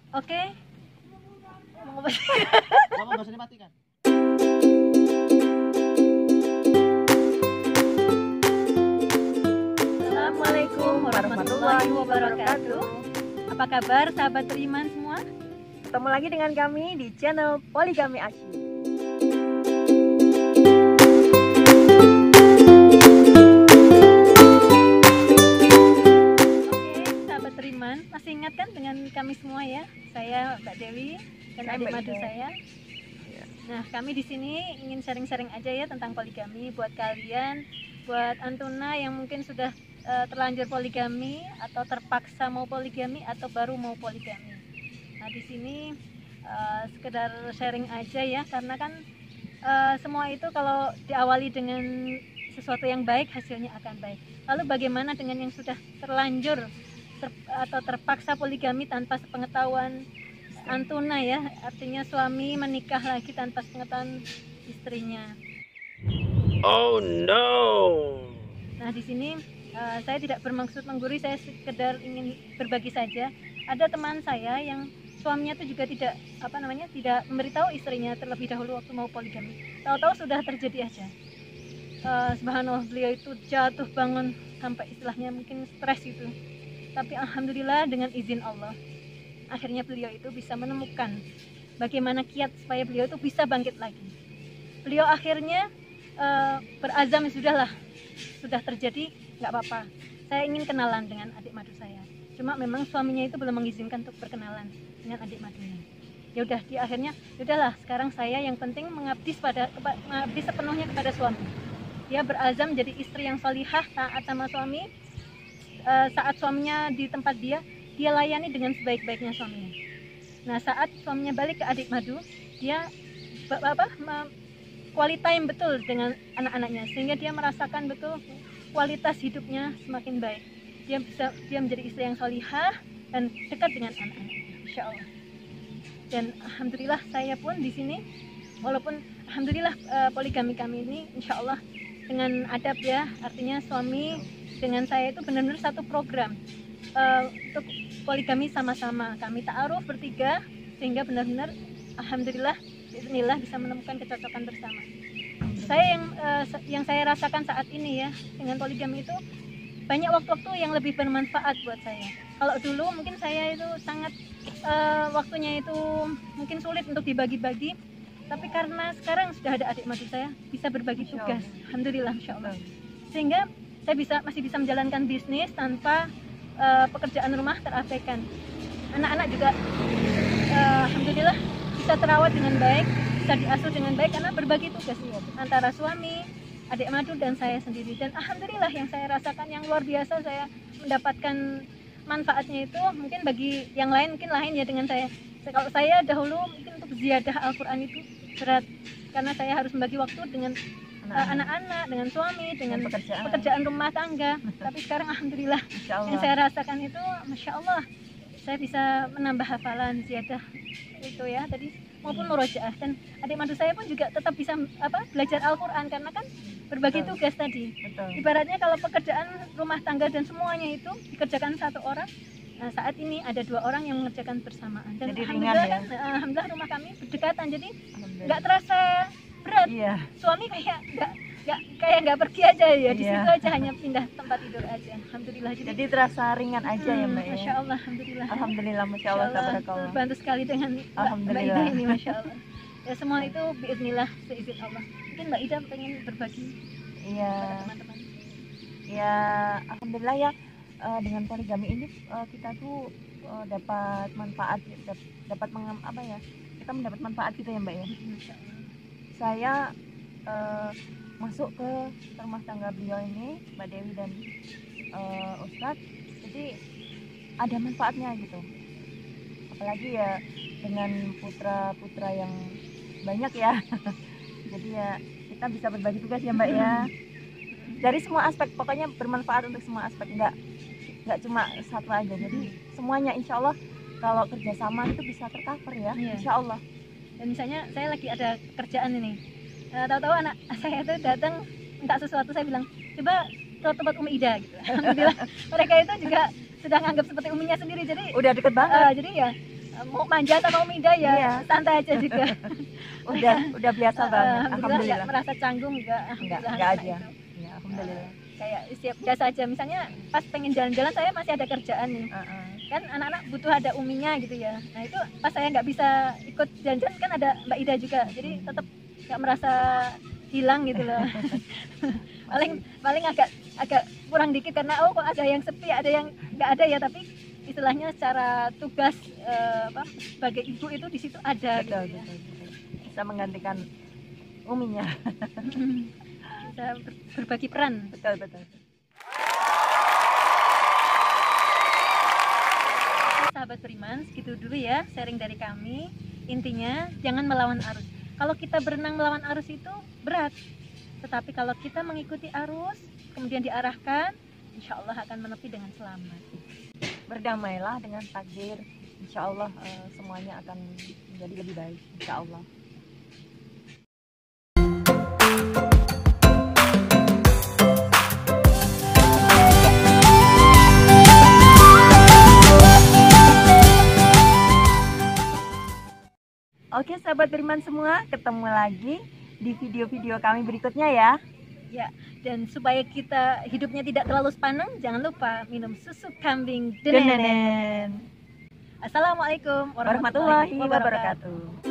Oke, mau apa sih? Kamu nggak usah dimatikan. Assalamualaikum warahmatullahi wabarakatuh. Apa kabar sahabat beriman semua? Ketemu lagi dengan kami di channel Poligami Asyik. Oke, sahabat beriman, masih ingat kan dengan kami semua ya? Saya Mbak Dewi dan Saya adik Mbak madu Ida. saya. Nah, kami di sini ingin sharing-sharing aja ya tentang poligami buat kalian, buat Antuna yang mungkin sudah terlanjur poligami atau terpaksa mau poligami atau baru mau poligami. Nah, di sini sekedar sharing aja ya, karena kan semua itu kalau diawali dengan sesuatu yang baik, hasilnya akan baik. Lalu bagaimana dengan yang sudah terlanjur atau terpaksa poligami tanpa sepengetahuan Antuna ya, artinya suami menikah lagi tanpa sepengetahuan istrinya. Oh no. Nah, di sini saya tidak bermaksud menggurui, saya sekedar ingin berbagi saja. Ada teman saya yang suaminya itu juga tidak tidak memberitahu istrinya terlebih dahulu waktu mau poligami. Tahu-tahu sudah terjadi aja. Subhanallah, beliau itu jatuh bangun sampai istilahnya mungkin stres itu. Tapi alhamdulillah dengan izin Allah, akhirnya beliau itu bisa menemukan bagaimana kiat supaya beliau itu bisa bangkit lagi. Beliau akhirnya berazam, sudah terjadi, nggak apa-apa, saya ingin kenalan dengan adik madu saya. Cuma memang suaminya itu belum mengizinkan untuk berkenalan dengan adik madunya. Ya udah, di akhirnya udahlah, sekarang saya yang penting mengabdi sepenuhnya kepada suami. Dia berazam jadi istri yang salihah, taat sama suami. Saat suaminya di tempat dia layani dengan sebaik-baiknya suaminya. Nah, saat suaminya balik ke adik madu, dia quality time betul dengan anak-anaknya, sehingga dia merasakan betul kualitas hidupnya semakin baik. Dia menjadi istri yang salihah dan dekat dengan anak-anaknya, insya Allah. Dan alhamdulillah saya pun di sini, walaupun alhamdulillah poligami kami ini insya Allah dengan adab ya, artinya suami dengan saya itu benar-benar satu program untuk poligami sama-sama. Kami ta'aruf bertiga sehingga benar-benar alhamdulillah bismillah bisa menemukan kecocokan bersama. Saya yang saya rasakan saat ini ya dengan poligami itu banyak waktu-waktu yang lebih bermanfaat buat saya. Kalau dulu mungkin saya itu sangat waktunya itu mungkin sulit untuk dibagi-bagi, tapi karena sekarang sudah ada adik madu saya bisa berbagi tugas, alhamdulillah, insya Allah, sehingga saya masih bisa menjalankan bisnis tanpa pekerjaan rumah terabaikan. Anak-anak juga alhamdulillah bisa terawat dengan baik, bisa diasuh dengan baik karena berbagi tugas antara suami, adik madu dan saya sendiri. Dan alhamdulillah yang saya rasakan yang luar biasa, saya mendapatkan manfaatnya itu mungkin bagi yang lain mungkin lain ya dengan saya. Kalau saya dahulu mungkin untuk ziyadah Al-Quran itu berat karena saya harus membagi waktu dengan anak-anak, dengan suami, dengan pekerjaan rumah tangga. Tapi sekarang alhamdulillah yang saya rasakan itu masya Allah, saya bisa menambah hafalan ziyadah itu ya tadi maupun murojaah, dan adik madu saya pun juga tetap bisa belajar Al-Quran karena kan berbagi tugas tadi. Ibaratnya kalau pekerjaan rumah tangga dan semuanya itu dikerjakan satu orang, nah saat ini ada dua orang yang mengerjakan bersamaan. Dan jadi alhamdulillah ringan, kan alhamdulillah rumah kami berdekatan, jadi nggak terasa berat. Suami kayak nggak pergi aja ya, di situ aja, hanya pindah tempat tidur aja. Alhamdulillah, jadi terasa ringan aja ya Mbak ya. Masya Allah, alhamdulillah. Alhamdulillah, masya Allah, tabarakallah. Terbantu sekali dengan Mbak Ida ini, masya Allah. Ya semua itu biiznillah, seizin Allah. Mungkin Mbak Ida pengen berbagi kepada teman-teman. Ya alhamdulillah ya, dengan poligami ini kita tuh dapat manfaat, kita mendapat manfaat gitu ya Mbak ya. Masya Allah. Saya masuk ke rumah tangga beliau ini, Mbak Dewi dan Ustadz, jadi ada manfaatnya gitu. Apalagi ya dengan putra-putra yang banyak ya. Jadi ya kita bisa berbagi tugas ya Mbak ya. Dari semua aspek, pokoknya bermanfaat untuk semua aspek, nggak cuma satu aja. Jadi semuanya insya Allah kalau kerjasama itu bisa tercover ya, insya Allah. Dan misalnya saya lagi ada kerjaan ini, tahu-tahu anak saya itu datang minta sesuatu, saya bilang coba ke tempat Umi Ida gitu. Alhamdulillah mereka itu juga sudah nganggap seperti uminya sendiri, jadi udah deket banget. Jadi ya mau manja sama Umida ya Iya. santai aja juga. Udah biasa banget. Alhamdulillah Alhamdulillah. nggak merasa canggung enggak. Enggak Alhamdulillah ada. itu. Ya, alhamdulillah. Kayak siap biasa aja, misalnya pas pengen jalan-jalan saya masih ada kerjaan nih, kan anak-anak butuh ada uminya gitu ya. Nah itu pas saya nggak bisa ikut jalan-jalan kan ada Mbak Ida juga, jadi tetap nggak merasa hilang gitu loh. paling agak kurang dikit karena kok ada yang sepi, ada yang nggak ada ya, tapi istilahnya secara tugas sebagai ibu itu di situ ada Betul, gitu ya. betul. Bisa menggantikan uminya. Bisa berbagi peran. Betul. Sahabat beriman, segitu dulu ya sharing dari kami. Intinya jangan melawan arus. Kalau kita berenang melawan arus itu berat, tetapi kalau kita mengikuti arus kemudian diarahkan, insya Allah akan menepi dengan selamat. Berdamailah dengan takdir. Insya Allah semuanya akan menjadi lebih baik. Insya Allah. Oke sahabat beriman semua, ketemu lagi di video-video kami berikutnya ya. Ya, dan supaya kita hidupnya tidak terlalu sepaneng, jangan lupa minum susu kambing Denenen. Assalamualaikum Warahmatullahi wabarakatuh.